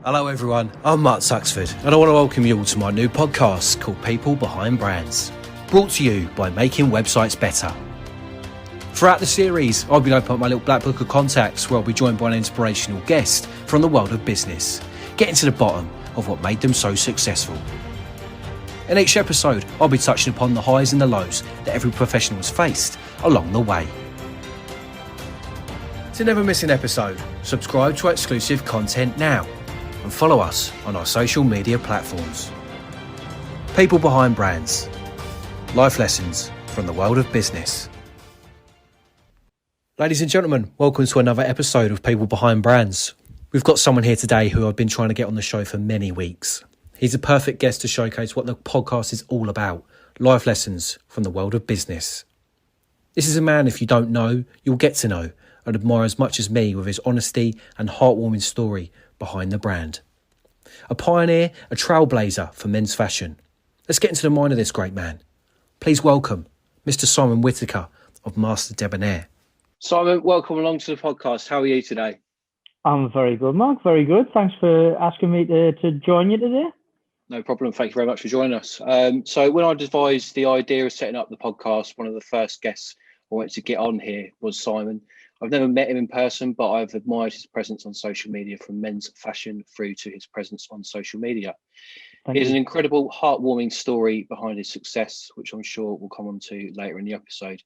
Hello everyone, I'm Mark Suxford and I want to welcome you all to my new podcast called People Behind Brands, brought to you by Making Websites Better. Throughout the series, I'll be opening up my little black book of contacts where I'll be joined by an inspirational guest from the world of business, getting to the bottom of what made them so successful. In each episode, I'll be touching upon the highs and the lows that every professional has faced along the way. To never miss an episode, subscribe to our exclusive content now and follow us on our social media platforms. People Behind Brands. Life lessons from the world of business. Ladies and gentlemen, welcome to another episode of People Behind Brands. We've got someone here today who I've been trying to get on the show for many weeks. He's a perfect guest to showcase what the podcast is all about, life lessons from the world of business. This is a man, if you don't know, you'll get to know and admire as much as me with his honesty and heartwarming story behind the brand. A pioneer, a trailblazer for men's fashion. Let's get into the mind of this great man. Please welcome Mr. Simon Whitaker of Master Debonair. Simon, welcome along to the podcast. How are you today? I'm very good, Mark. Very good. Thanks for asking me to join you today. No problem. Thank you very much for joining us. So when I devised the idea of setting up the podcast, one of the first guests I wanted to get on here was Simon. I've never met him in person, but I've admired his presence on social media, from men's fashion through to his presence on social media. He has an incredible, heartwarming story behind his success, which I'm sure we'll come on to later in the episode.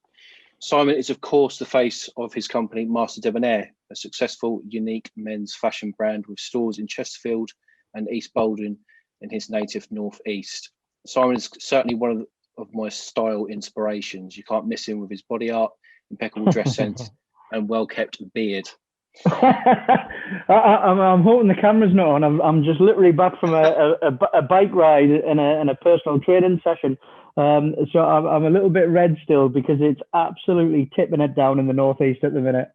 Simon is, of course, the face of his company, Master Debonair, a successful, unique men's fashion brand with stores in Chesterfield and East Bolton in his native Northeast. Simon is certainly one of my style inspirations. You can't miss him with his body art, impeccable dress sense, and well-kept beard. I'm hoping the camera's not on. I'm just literally back from a bike ride and a personal training session. So I'm a little bit red still because it's absolutely tipping it down in the Northeast at the minute.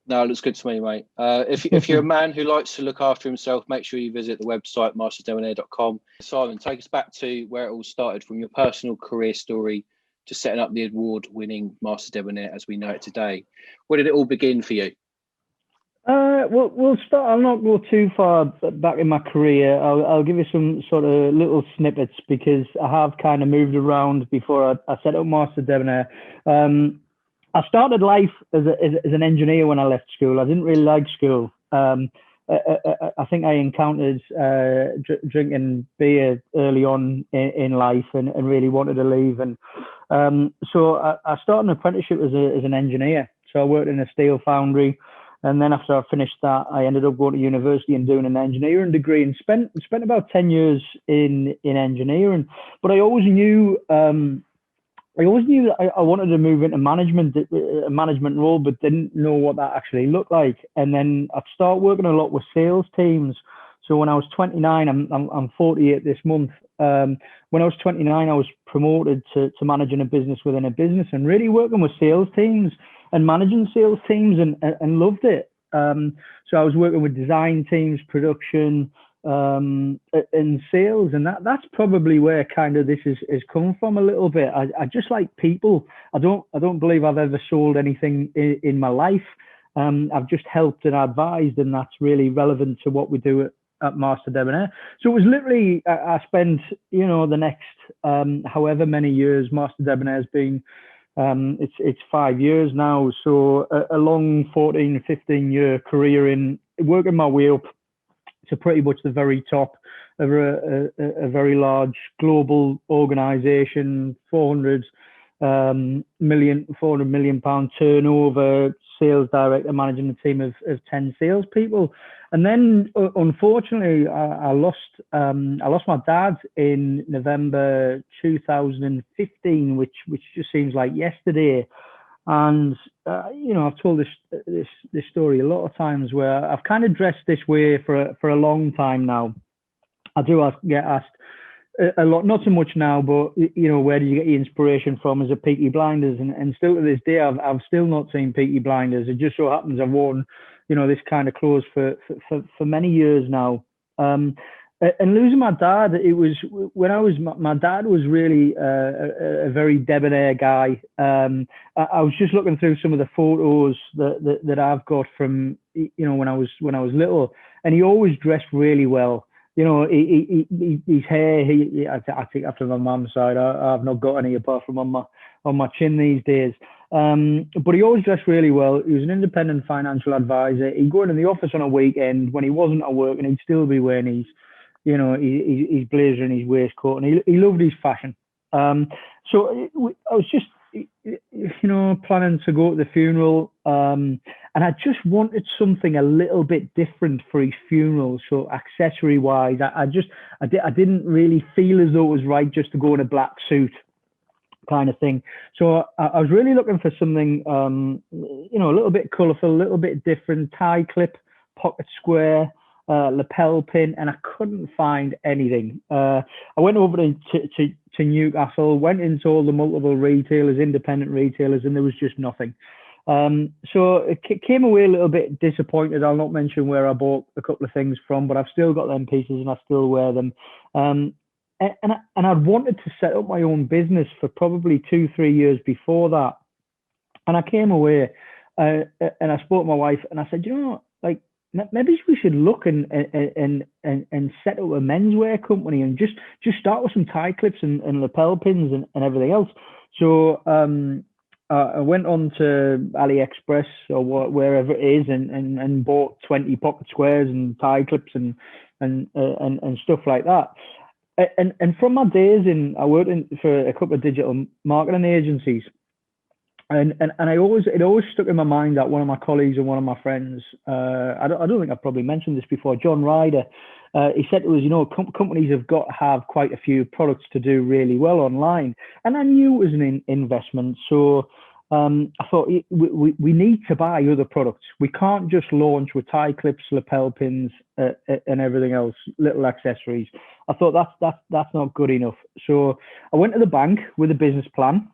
No, it looks good to me, mate. If you're a man who likes to look after himself, make sure you visit the website masterdebonair.com. Simon, take us back to where it all started, from your personal career story to setting up the award-winning Master Debonair as we know it today. Where did it all begin for you? We'll start. I'll not go too far back in my career. I'll give you some sort of little snippets because I have kind of moved around before I set up Master Debonair. I started life as an engineer when I left school. I didn't really like school. I think I encountered drinking beer early on in life and really wanted to leave. And so I started an apprenticeship as an engineer. So I worked in a steel foundry. And then after I finished that, I ended up going to university and doing an engineering degree and spent about 10 years in engineering. But I always knew I wanted to move into a management role, but didn't know what that actually looked like. And then I'd start working a lot with sales teams. So when I was 29, I'm 48 this month. When I was 29, I was promoted to managing a business within a business and really working with sales teams and managing sales teams and loved it. So I was working with design teams, production, and sales, and that's probably where kind of this is come from a little bit. I just like people. I don't believe I've ever sold anything in my life. I've just helped and advised, and that's really relevant to what we do at Master Debonair. So it was literally, I spent, the next however many years. Master Debonair has been, it's 5 years now. So a long 14, 15 year career in working my way up to pretty much the very top of a very large global organization, 400 million pound turnover, sales director managing a team of 10 salespeople. And then unfortunately I lost my dad in November 2015, which just seems like yesterday. And I've told this story a lot of times where I've kind of dressed this way for a long time now. I do get asked a lot, not so much now, but where do you get your inspiration from? Is it Peaky Blinders? And still to this day, I've still not seen Peaky Blinders. It just so happens I've worn this kind of clothes for many years now. And losing my dad, it was when my dad was really a very debonair guy. I was just looking through some of the photos that I've got from when I was little, and he always dressed really well. You know, his hair. I think after my mum's side, I've not got any apart from on my chin these days. But he always dressed really well. He was an independent financial advisor. He'd go into the office on a weekend when he wasn't at work, and he'd still be wearing his blazer and his waistcoat, and he loved his fashion. So I was just, planning to go to the funeral, and I just wanted something a little bit different for his funeral. So accessory wise, I didn't really feel as though it was right just to go in a black suit kind of thing. So I was really looking for something, a little bit colourful, a little bit different, tie clip, pocket square, lapel pin, and I couldn't find anything. I went over to Newcastle, went into all the multiple retailers, independent retailers, and there was just nothing. So it came away a little bit disappointed. I'll not mention where I bought a couple of things from, but I've still got them pieces and I still wear them. And I'd wanted to set up my own business for probably 2-3 years before that. And I came away and I spoke to my wife and I said, like, maybe we should look and set up a menswear company and just start with some tie clips and lapel pins and everything else. So I went on to AliExpress or wherever it is and bought 20 pocket squares and tie clips and stuff like that. And from my days I worked for a couple of digital marketing agencies. And it always stuck in my mind that one of my colleagues and one of my friends, I don't think I've probably mentioned this before, John Ryder, he said to us, companies have got to have quite a few products to do really well online. And I knew it was an investment. So I thought we need to buy other products. We can't just launch with tie clips, lapel pins, and everything else, little accessories. I thought that's not good enough. So I went to the bank with a business plan.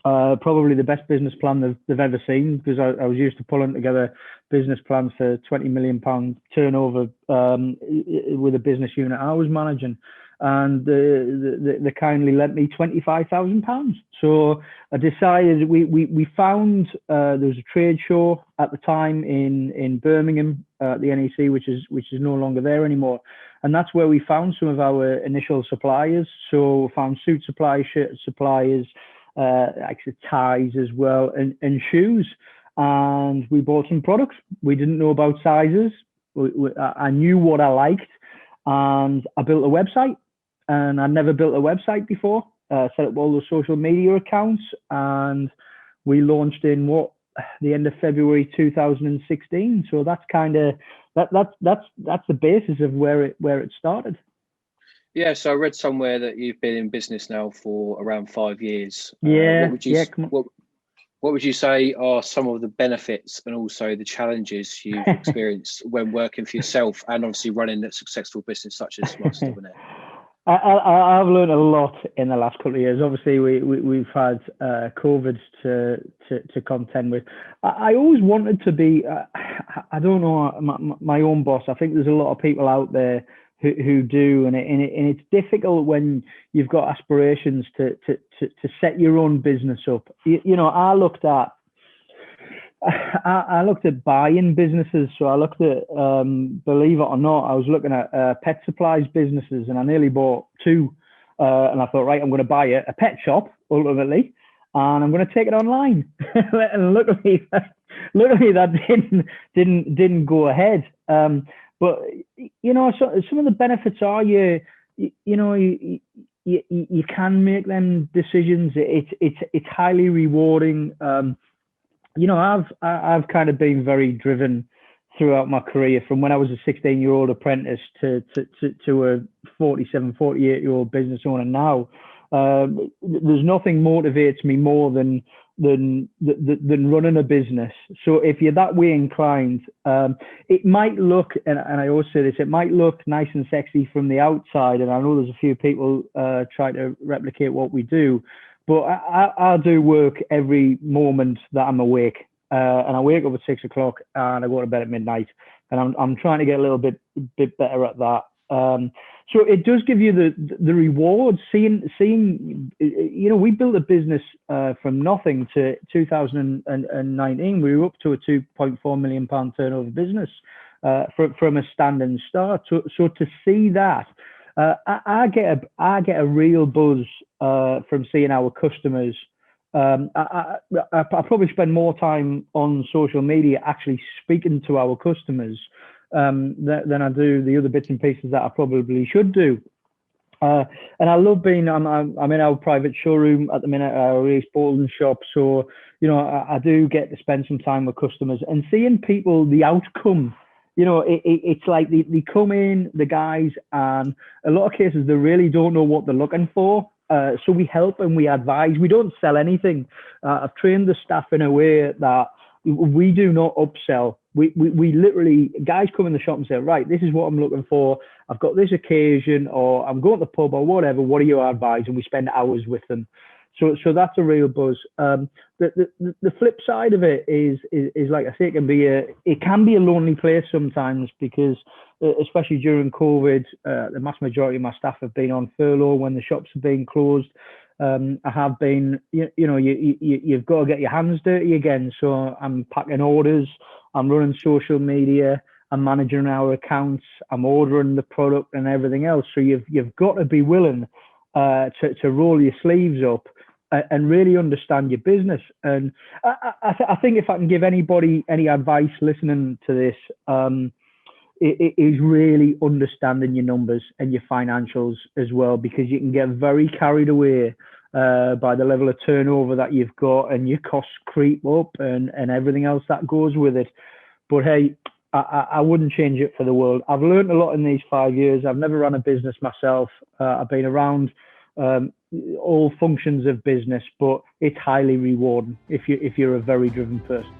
Probably the best business plan they've ever seen, because I was used to pulling together business plans for £20 million turnover with a business unit I was managing, and they kindly lent me £25,000. So I decided we found there was a trade show at the time in Birmingham at the NEC, which is no longer there anymore, and that's where we found some of our initial suppliers. So we found suit suppliers, shirt suppliers, actually ties as well, and shoes, and we bought some products. We didn't know about sizes. I knew what I liked, and I built a website, and I'd never built a website before. Set up all the social media accounts, and we launched in the end of February 2016. So that's kind of that's the basis of where it started. Yeah, so I read somewhere that you've been in business now for around 5 years. Yeah, what would you say are some of the benefits and also the challenges you've experienced when working for yourself and obviously running a successful business such as Debonair? I've learned a lot in the last couple of years. Obviously, we've had COVID to contend with. I always wanted to be, I don't know, my own boss. I think there's a lot of people out there who do, and it's difficult when you've got aspirations to set your own business up. I looked at buying businesses. So I looked at, believe it or not, I was looking at pet supplies businesses, and I nearly bought two. And I thought, right, I'm going to buy a pet shop ultimately, and I'm going to take it online. And luckily that didn't go ahead. But so some of the benefits are you can make them decisions. It's highly rewarding. I've kind of been very driven throughout my career, from when I was a 16-year-old apprentice to a 47, 48-year-old business owner now. There's nothing motivates me more than running a business. So if you're that way inclined, it might look, and I always say this, it might look nice and sexy from the outside, and I know there's a few people try to replicate what we do, but I do work every moment that I'm awake, and I wake up at 6 o'clock and I go to bed at midnight, and I'm trying to get a little bit better at that. So it does give you the reward. Seeing, we built a business from nothing to 2019. We were up to a £2.4 million turnover business, from a standing start. So to see that, I get a real buzz from seeing our customers. I probably spend more time on social media actually speaking to our customers than I do the other bits and pieces that I probably should do. And I love being, I'm in our private showroom at the minute, our Race Bolton shop. So, I do get to spend some time with customers and seeing people, the outcome. It's like they come in, the guys, and a lot of cases they really don't know what they're looking for. So we help and we advise. We don't sell anything. I've trained the staff in a way that we do not upsell. We literally, guys come in the shop and say, right, this is what I'm looking for. I've got this occasion, or I'm going to the pub or whatever. What do you advise? And we spend hours with them. So that's a real buzz. The flip side of it is like I say, it can be a lonely place sometimes because, especially during COVID, the mass majority of my staff have been on furlough when the shops have been closed. I have been, you've got to get your hands dirty again. So I'm packing orders, I'm running social media, I'm managing our accounts, I'm ordering the product and everything else. So you've got to be willing to roll your sleeves up and really understand your business. And I think if I can give anybody any advice listening to this, it is really understanding your numbers and your financials as well, because you can get very carried away by the level of turnover that you've got, and your costs creep up and everything else that goes with it. But hey, I wouldn't change it for the world. I've learned a lot in these 5 years. I've never run a business myself. I've been around all functions of business, but it's highly rewarding if you're a very driven person.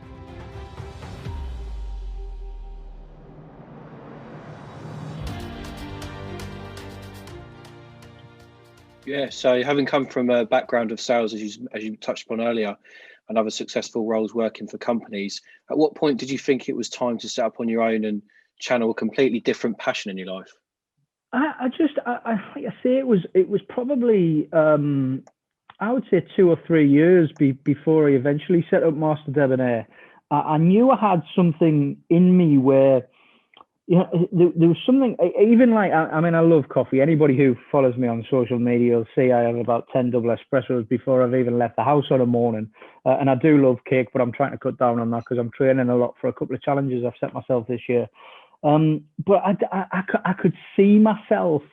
Yeah, so having come from a background of sales, as you touched upon earlier, and other successful roles working for companies, at what point did you think it was time to set up on your own and channel a completely different passion in your life? I like I say, it was probably I would say 2 or 3 years before I eventually set up Master Debonair. I knew I had something in me where, there was something, even like, I mean, I love coffee. Anybody who follows me on social media will see I have about 10 double espressos before I've even left the house on a morning. And I do love cake, but I'm trying to cut down on that because I'm training a lot for a couple of challenges I've set myself this year. But I could see myself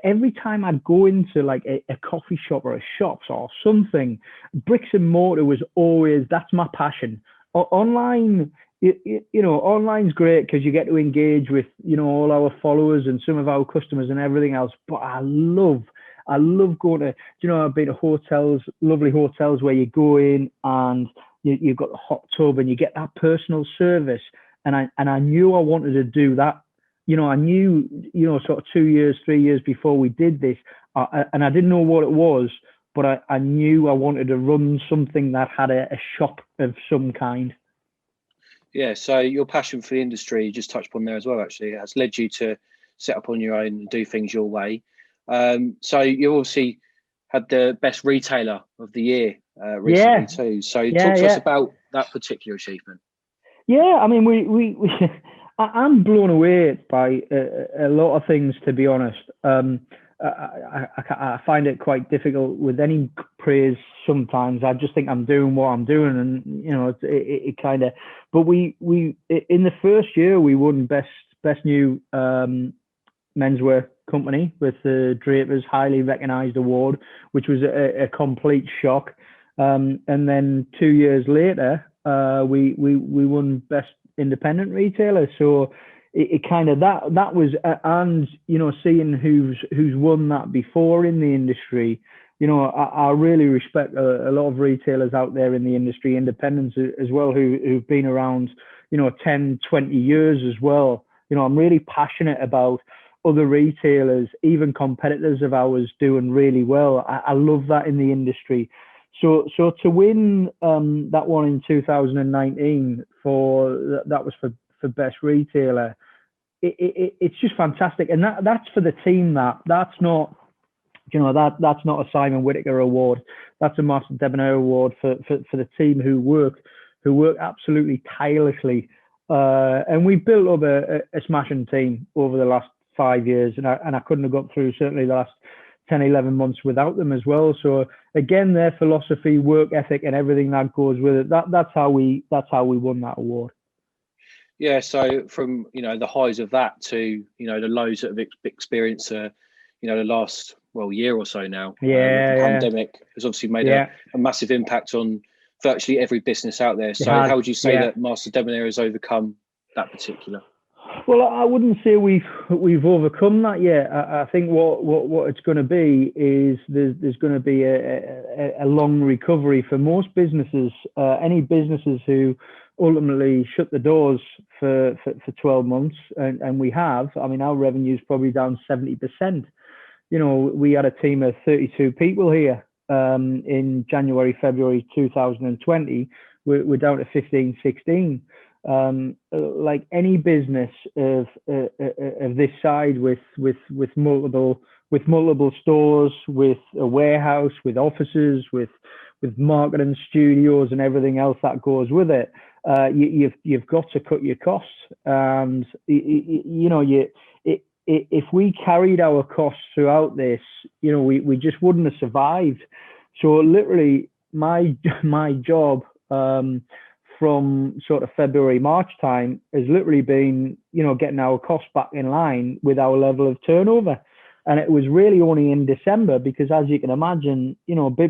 every time I'd go into like a coffee shop or a shops or something. Bricks and mortar was always, that's my passion. Online, online's great because you get to engage with all our followers and some of our customers and everything else. But I love going to, I've been to hotels, lovely hotels where you go in and you've got the hot tub and you get that personal service. And I knew I wanted to do that. I knew, sort of 2 years, 3 years before we did this, and I didn't know what it was, but I knew I wanted to run something that had a shop of some kind. Yeah, so your passion for the industry, you just touched upon there as well, actually, has led you to set up on your own and do things your way. So you obviously had the best retailer of the year recently too. So talk to us about that particular achievement. Yeah, I mean, I'm blown away by a lot of things, to be honest. I find it quite difficult with any praise sometimes. I just think I'm doing what I'm doing, and it kind of. But we in the first year we won best new menswear company with the Drapers highly recognised award, which was a complete shock. And then 2 years later, we won best independent retailer. So it kind of that was and seeing who's won that before in the industry, I really respect a lot of retailers out there in the industry, independents as well, who've been around 10, 20 years as well. I'm really passionate about other retailers, even competitors of ours, doing really well. I love that in the industry. So to win that one in 2019 that was for best retailer, it's just fantastic, and that's for the team. That's not that's not a Simon Whitaker award. That's a Master Debonair award for the team who work absolutely tirelessly And we built up a smashing team over the last 5 years, and I couldn't have got through certainly the last 10, 11 months without them as well. So again, their philosophy, work ethic, and everything that goes with it, that's how we won that award. Yeah, so from the highs of that to the lows that have experienced the last year or so now. The pandemic has obviously made a massive impact on virtually every business out there. So how would you say that Master Debonair has overcome that particular? Well, I wouldn't say we've overcome that yet. I think what it's going to be is there's going to be a long recovery for most businesses. Any businesses who ultimately shut the doors for 12 months, and we have. I mean, our revenue is probably down 70%. We had a team of 32 people here in January, February 2020. We're down to 15, 16. Like any business of this side with multiple stores, with a warehouse, with offices, with marketing studios and everything else that goes with it, you've got to cut your costs. And if we carried our costs throughout this, we just wouldn't have survived. So literally, my job from sort of February, March time has literally been, getting our costs back in line with our level of turnover. And it was really only in December, because as you can imagine,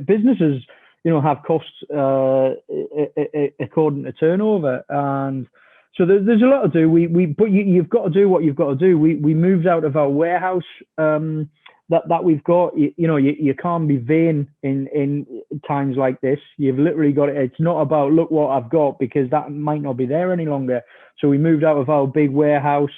businesses, have costs according to turnover. And so there's a lot to do. But you've got to do what you've got to do. We moved out of our warehouse that we've got. You can't be vain in times like this. You've literally got it. It's not about look what I've got, because that might not be there any longer. So we moved out of our big warehouse.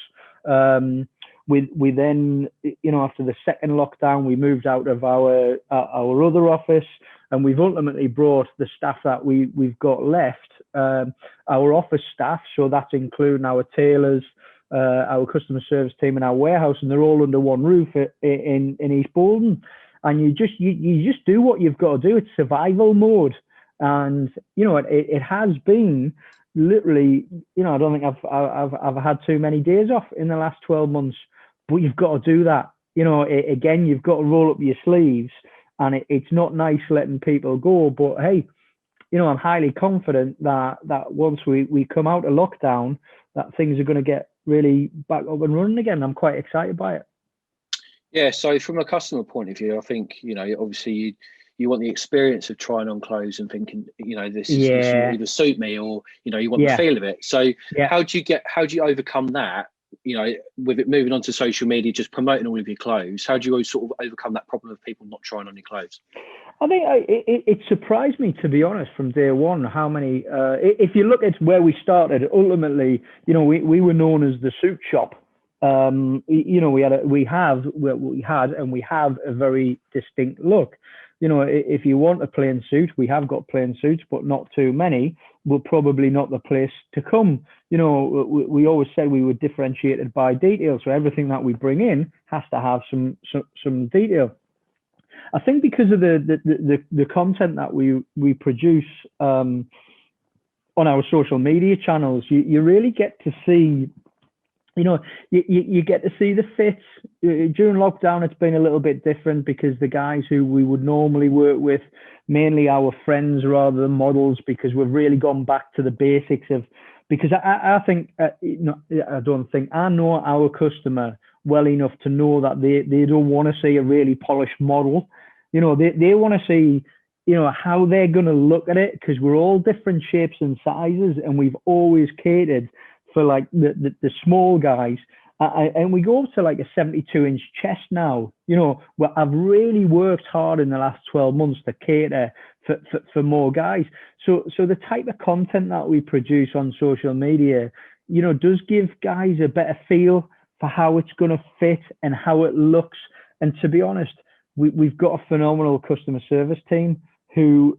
We then, after the second lockdown, we moved out of our other office, and we've ultimately brought the staff that we've got left, our office staff. So that's including our tailors, our customer service team, and our warehouse, and they're all under one roof in East Bolton. And you just do what you've got to do. It's survival mode, and it has been literally. I don't think I've had too many days off in the last 12 months, but you've got to do that. Again, you've got to roll up your sleeves, and it's not nice letting people go. But hey, I'm highly confident that once we come out of lockdown, that things are going to get really back up and running again. I'm quite excited by it. Yeah, so from a customer point of view, I think, obviously you want the experience of trying on clothes and thinking, this will either suit me, or, you want the feel of it. So how do you overcome that, with it moving on to social media, just promoting all of your clothes? How do you sort of overcome that problem of people not trying on your clothes? I think it surprised me, to be honest, from day one, how many, if you look at where we started, ultimately, we were known as the suit shop. We have a very distinct look. If you want a plain suit, we have got plain suits, but not too many. We're probably not the place to come. We always said we were differentiated by detail, so everything that we bring in has to have some detail. I think because of the content that we produce on our social media channels, you really get to see. You get to see the fits. During lockdown, it's been a little bit different, because the guys who we would normally work with, mainly our friends rather than models, because we've really gone back to the basics of, because I know our customer well enough to know that they don't want to see a really polished model. They want to see, how they're going to look at it, because we're all different shapes and sizes, and we've always catered for like the small guys, and we go up to like a 72-inch chest now. Well, I've really worked hard in the last 12 months to cater for more guys. So the type of content that we produce on social media, does give guys a better feel for how it's going to fit and how it looks. And to be honest, we've got a phenomenal customer service team who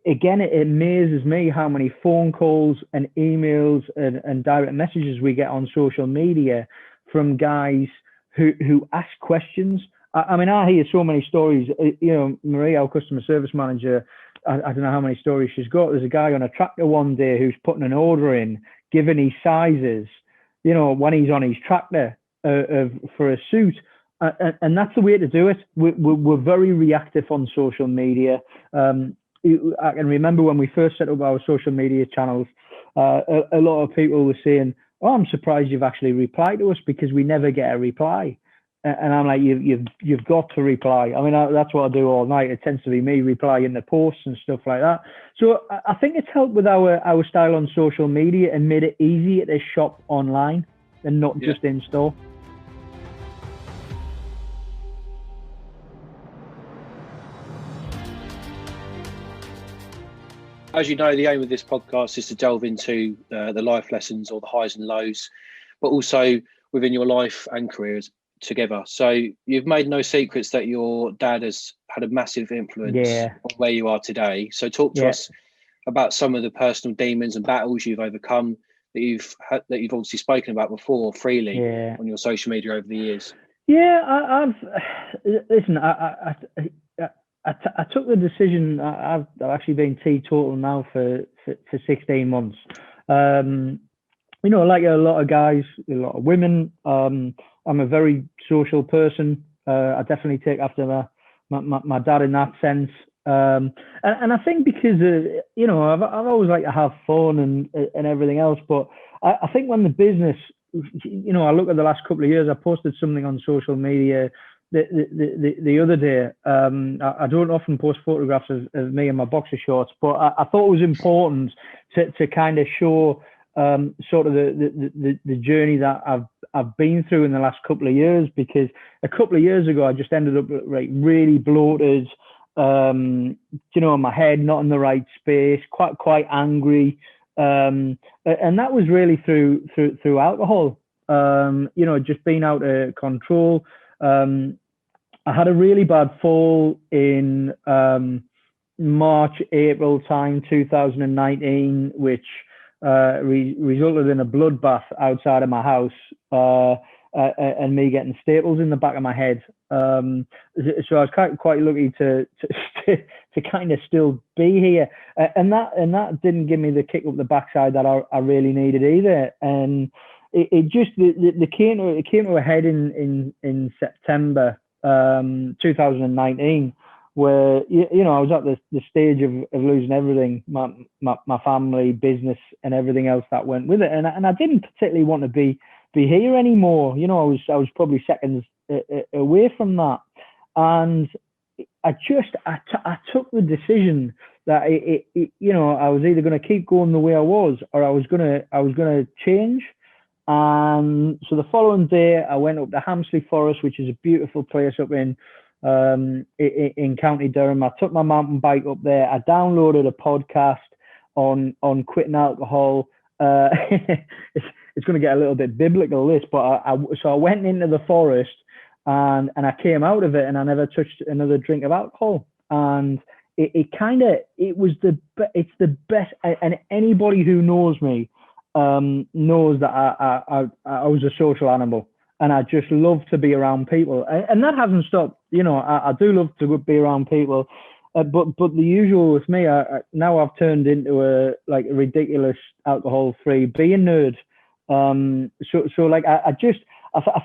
again, it amazes me how many phone calls and emails and direct messages we get on social media from guys who ask questions. I mean, I hear so many stories. Marie, our customer service manager, I don't know how many stories she's got. There's a guy on a tractor one day who's putting an order in, given his sizes, you know, when he's on his tractor for a suit. And that's the way to do it. We're very reactive on social media. I can remember when we first set up our social media channels, a lot of people were saying, "Oh, I'm surprised you've actually replied to us because we never get a reply." And I'm like, you've got to reply. I mean, that's what I do all night. It tends to be me replying the posts and stuff like that. So I think it's helped with our style on social media and made it easier to shop online and not just in store. As you know, the aim of this podcast is to delve into the life lessons or the highs and lows, but also within your life and careers together. So you've made no secrets that your dad has had a massive influence on where you are today. So talk to us about some of the personal demons and battles you've overcome that you've obviously spoken about before freely on your social media over the years. Yeah, I took the decision. I've actually been teetotal now for 16 months. You know, like a lot of guys, a lot of women, I'm a very social person. I definitely take after my dad in that sense. And I think because, you know, I've always liked to have fun and everything else. But I think when the business, you know, I look at the last couple of years, I posted something on social media the other day. I don't often post photographs of me in my boxer shorts, but I thought it was important to kind of show sort of the journey that I've been through in the last couple of years, because a couple of years ago I just ended up like really bloated, you know, my head not in the right space, quite angry, and that was really through alcohol. You know, just being out of control. I had a really bad fall in March, April time 2019, which resulted in a bloodbath outside of my house and me getting staples in the back of my head. So I was quite lucky to kind of still be here, and that didn't give me the kick up the backside that I really needed either. And it just came to a head in September 2019, where you know I was at the stage of losing everything, my family, business, and everything else that went with it, and I didn't particularly want to be here anymore. You know, I was probably seconds away from that, and I took the decision that you know, I was either going to keep going the way I was, or I was gonna change. And so the following day, I went up to Hamsley Forest, which is a beautiful place up in County Durham. I took my mountain bike up there. I downloaded a podcast on quitting alcohol. It's going to get a little bit biblical, this, but so I went into the forest and I came out of it, and I never touched another drink of alcohol. And it's the best. And anybody who knows me knows that I was a social animal, and I just love to be around people, and that hasn't stopped. You know, I do love to be around people, but the usual with me, now I've turned into a ridiculous alcohol-free being nerd. So like I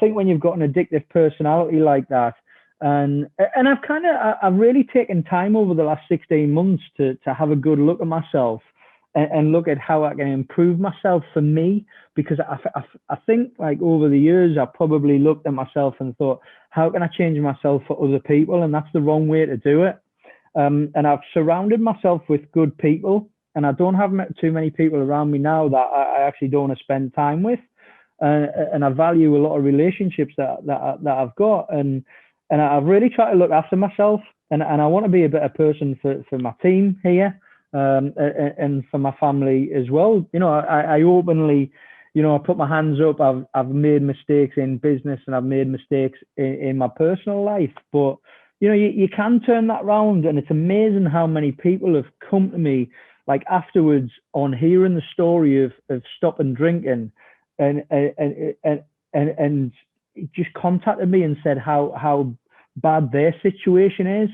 think when you've got an addictive personality like that, and I've really taken time over the last 16 months to have a good look at myself and look at how I can improve myself for me, because I think like over the years I probably looked at myself and thought, how can I change myself for other people? And that's the wrong way to do it. And I've surrounded myself with good people, and I don't have too many people around me now that I actually don't want to spend time with. And I value a lot of relationships that I've got, and I've really tried to look after myself, and I want to be a better person for my team here. And for my family as well. You know, I openly, you know, I put my hands up. I've made mistakes in business, and I've made mistakes in my personal life. But you know, you can turn that round, and it's amazing how many people have come to me like afterwards on hearing the story of stopping drinking, and just contacted me and said how bad their situation is.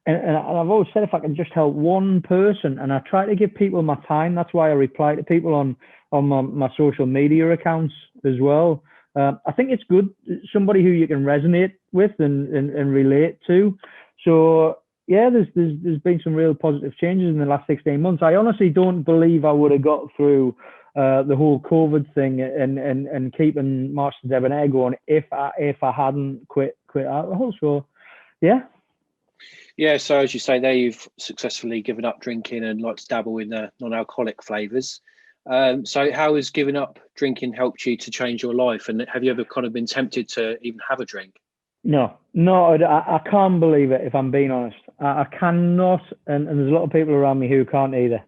And I've always said, if I can just help one person, and I try to give people my time, that's why I reply to people on on my social media accounts as well. I think it's good, somebody who you can resonate with and relate to. So yeah, there's been some real positive changes in the last 16 months. I honestly don't believe I would have got through the whole COVID thing and keeping March to Debonair going if I hadn't quit alcohol. So yeah. Yeah, so as you say there, you've successfully given up drinking and like to dabble in the non-alcoholic flavours. So how has giving up drinking helped you to change your life? And have you ever kind of been tempted to even have a drink? No, I can't believe it, if I'm being honest. I cannot, and there's a lot of people around me who can't either.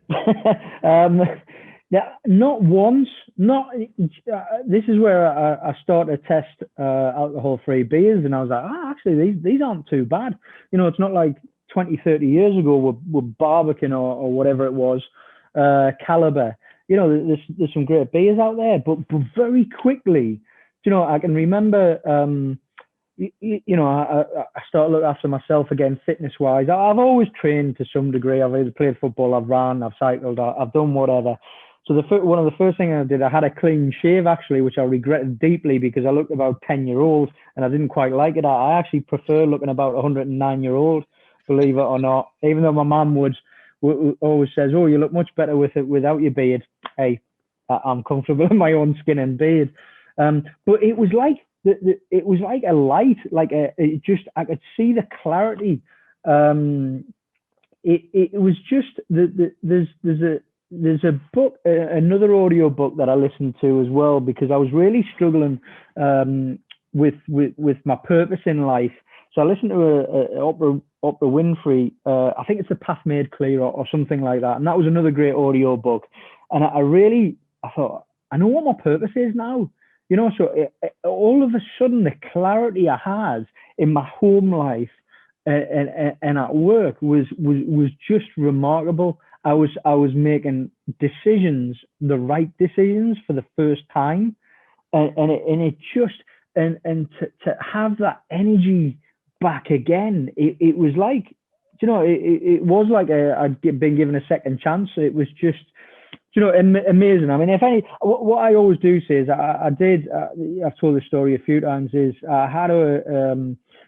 Yeah, not once. This is where I started to test alcohol-free beers, and I was like, actually, these aren't too bad. You know, it's not like 20, 30 years ago with Barbican or whatever it was, Caliber. You know, there's some great beers out there, but very quickly, you know, I can remember, I started looking after myself again, fitness-wise. I've always trained to some degree. I've either played football, I've ran, I've cycled, I've done whatever. So one of the first things I did, I had a clean shave actually, which I regretted deeply because I looked about 10-year-old and I didn't quite like it. I actually prefer looking about 109-year-old, believe it or not. Even though my mum always says, "Oh, you look much better with it without your beard." Hey, I'm comfortable in my own skin and beard. But it was like it was like a light, I could see the clarity. It was just there's a book, another audio book that I listened to as well, because I was really struggling with my purpose in life. So I listened to Oprah Winfrey. I think it's The Path Made Clear or something like that. And that was another great audio book. And I thought, I know what my purpose is now. You know, so all of a sudden the clarity I had in my home life and at work was just remarkable. I was making decisions, the right decisions for the first time, and to have that energy back again, it was like, you know, it was like I'd been given a second chance. It was just, you know, amazing. I mean, what I always do say is I've told this story a few times, is I had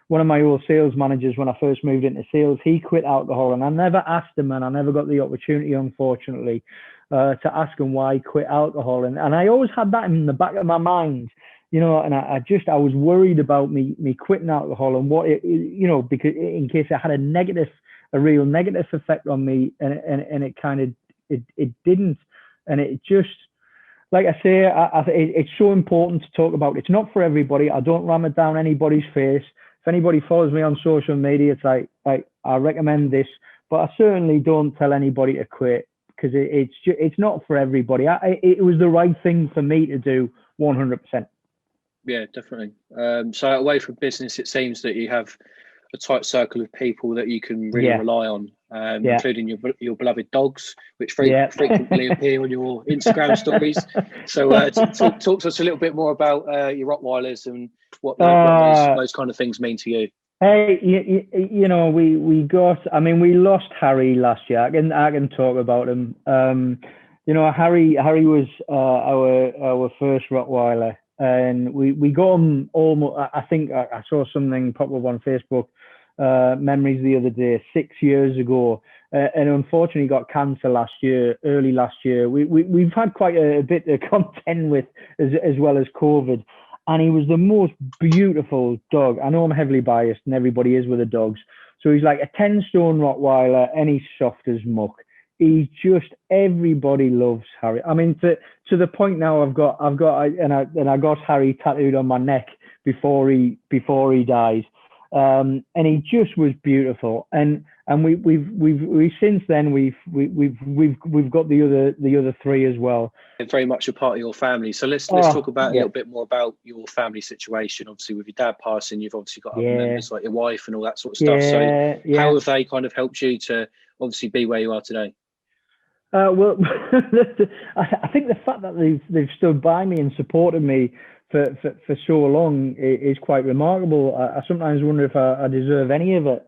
one of my old sales managers when I first moved into sales. He quit alcohol, and I never asked him, and I never got the opportunity, unfortunately, to ask him why he quit alcohol. And I always had that in the back of my mind, you know, and I was worried about me quitting alcohol and what it, you know, because in case it had a real negative effect on me, and it kind of, it didn't. And it just, like I say, it's so important to talk about. It's not for everybody. I don't ram it down anybody's face. If anybody follows me on social media, it's like I recommend this, but I certainly don't tell anybody to quit, because it's not for everybody. It was the right thing for me to do, 100%. Yeah, definitely. So away from business, it seems that you have a tight circle of people that you can really rely on, including your beloved dogs, which frequently appear on your Instagram stories. So talk to us a little bit more about your Rottweilers and what those kind of things mean to you. Hey, you know, we lost Harry last year. I can talk about him. You know, Harry was our first Rottweiler, and we got him almost. I think I saw something pop up on Facebook memories the other day, 6 years ago, and unfortunately got cancer early last year. We've had quite a bit to contend with, as well as COVID. And he was the most beautiful dog. I know I'm heavily biased, and everybody is with the dogs. So he's like a 10-stone Rottweiler, and he's soft as muck. Everybody loves Harry. I mean, to the point now, I got Harry tattooed on my neck before he dies. And he just was beautiful. And we've since then we've got the other three as well. Very much a part of your family. So let's talk about a little bit more about your family situation. Obviously, with your dad passing, you've obviously got other members like your wife and all that sort of stuff. So how have they kind of helped you to obviously be where you are today? Well, I think the fact that they've stood by me and supported me for so long is quite remarkable. I sometimes wonder if I deserve any of it.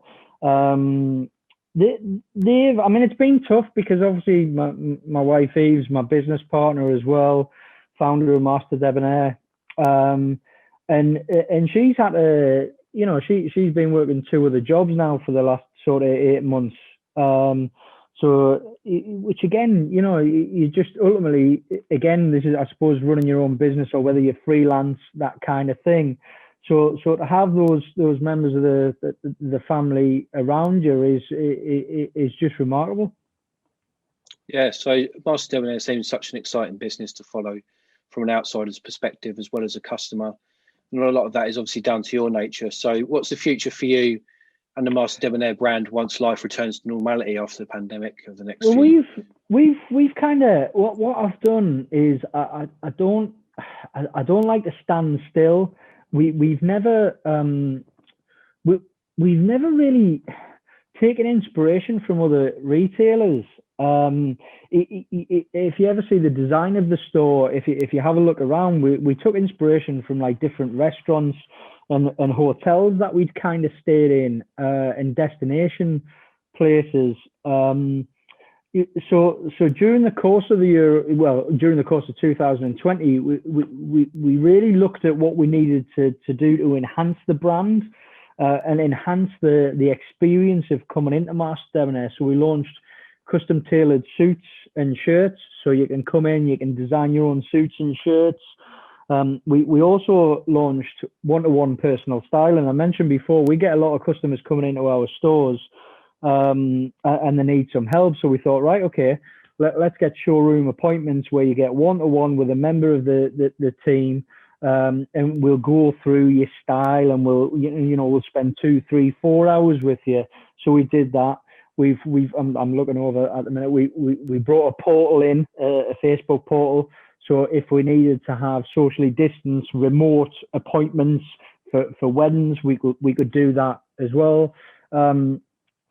They've, I mean, it's been tough because obviously my wife Eve's my business partner as well, founder of Master Debonair, and she's had to, she's been working two other jobs now for the last sort of 8 months. So, which again, you just ultimately, again, this is, I suppose, running your own business or whether you're freelance, that kind of thing. So to have those members of the family around you is just remarkable. Yeah, so Master Debonair seems such an exciting business to follow from an outsider's perspective as well as a customer. And a lot of that is obviously down to your nature. So what's the future for you and the Master Debonair brand once life returns to normality after the pandemic of the next few? We've kind of, what I've done is I don't like to stand still. We've never really taken inspiration from other retailers. If you ever see the design of the store, if you have a look around, we took inspiration from like different restaurants and hotels that we'd kind of stayed in and destination places. So during the course of the year, during the course of 2020, we really looked at what we needed to do to enhance the brand and enhance the experience of coming into Master Debonair. So we launched custom tailored suits and shirts, so you can come in, you can design your own suits and shirts. We also launched one-to-one personal styling. I mentioned before, we get a lot of customers coming into our stores and they need some help. So we thought, right, okay, let's get showroom appointments where you get one-to-one with a member of the team, and we'll go through your style and we'll spend 2, 3, 4 hours with you. So we did that. I'm looking over at the minute. We brought a portal in, a Facebook portal. So if we needed to have socially distanced remote appointments for weddings, we could do that as well.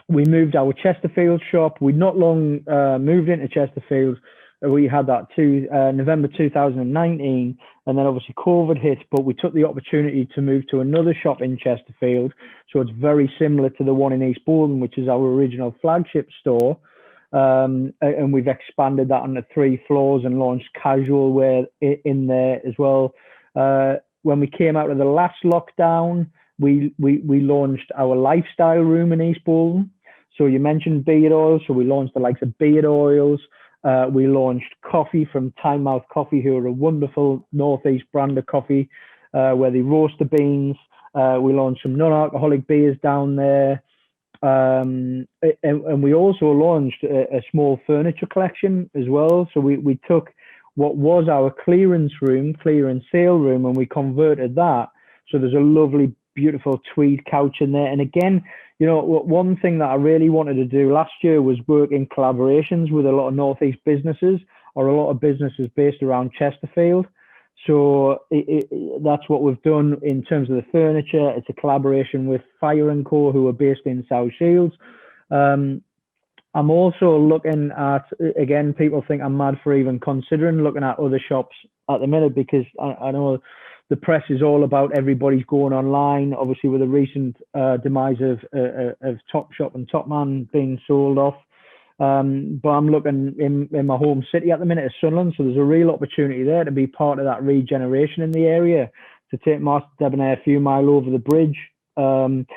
We moved our Chesterfield shop. We'd not long moved into Chesterfield. We had that November 2019, and then obviously COVID hit, but we took the opportunity to move to another shop in Chesterfield. So it's very similar to the one in East Borden, which is our original flagship store. And we've expanded that on the 3 floors and launched casual wear in there as well. When we came out of the last lockdown, we launched our lifestyle room in East Borden. So you mentioned beard oils, so we launched the likes of beard oils. We launched coffee from Time Mouth Coffee, who are a wonderful Northeast brand of coffee, where they roast the beans. We launched some non-alcoholic beers down there. And we also launched a small furniture collection as well. So we took what was our clearance sale room, and we converted that. So there's a lovely, beautiful tweed couch in there. And again, one thing that I really wanted to do last year was work in collaborations with a lot of Northeast businesses or a lot of businesses based around Chesterfield. So that's what we've done in terms of the furniture. It's a collaboration with Fire & Co, who are based in South Shields. I'm also looking at, again, people think I'm mad for even considering looking at other shops at the minute, because I know the press is all about everybody's going online, obviously with the recent demise of Topshop and Topman being sold off. But I'm looking in my home city at the minute of Sunderland, so there's a real opportunity there to be part of that regeneration in the area, to take Master Debonair a few mile over the bridge. I'm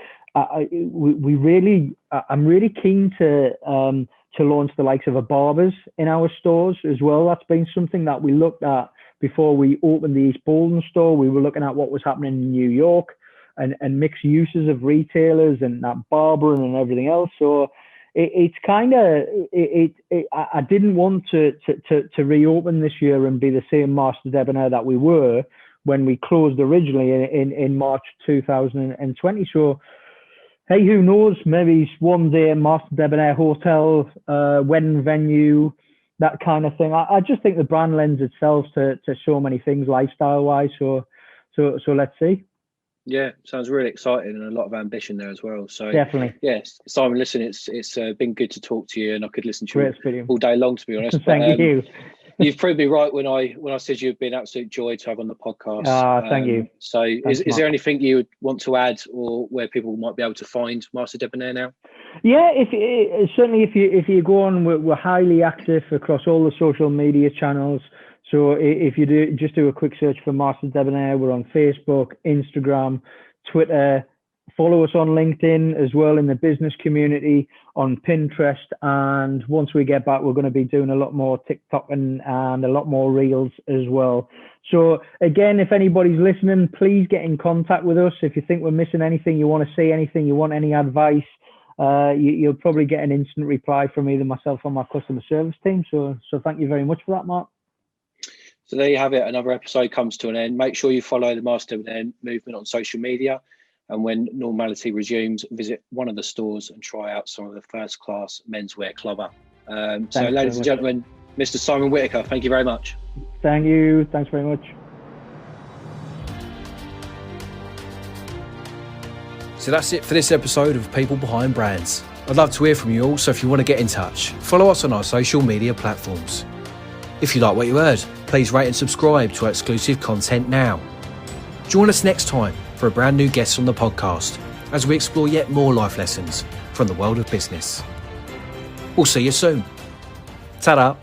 really keen to launch the likes of a Barbers in our stores as well. That's been something that we looked at before we opened the East Borden store. We were looking at what was happening in New York and mixed uses of retailers and that barbering and everything else. So it's kind of, I didn't want to reopen this year and be the same Master Debonair that we were when we closed originally in March 2020. So, hey, who knows? Maybe one day Master Debonair hotel, wedding venue, that kind of thing. I just think the brand lends itself to so many things lifestyle-wise. So let's see. Yeah, sounds really exciting and a lot of ambition there as well. So definitely, yes, Simon. Listen, it's been good to talk to you, and I could listen to you all day long, to be honest. Thank you. You've proved me right when I said you've been an absolute joy to have on the podcast. Thank you. So is there anything you would want to add, or where people might be able to find Master Debonair now? Yeah, certainly if you go on, we're highly active across all the social media channels. So if you do a quick search for Masters Debonair, we're on Facebook, Instagram, Twitter. Follow us on LinkedIn as well in the business community, on Pinterest, and once we get back, we're going to be doing a lot more TikTok and a lot more Reels as well. So again, if anybody's listening, please get in contact with us. If you think we're missing anything, you want to say anything, you want any advice, you'll probably get an instant reply from either myself or my customer service team. So thank you very much for that, Mark. So there you have it. Another episode comes to an end. Make sure you follow the Master Debonair movement on social media. And when normality resumes, visit one of the stores and try out some of the first-class menswear clobber. So ladies and gentlemen, Mr. Simon Whitaker, thank you very much. Thank you. Thanks very much. So that's it for this episode of People Behind Brands. I'd love to hear from you all, so if you want to get in touch, follow us on our social media platforms. If you like what you heard, please rate and subscribe to our exclusive content now. Join us next time for a brand new guest on the podcast as we explore yet more life lessons from the world of business. We'll see you soon. Ta-da!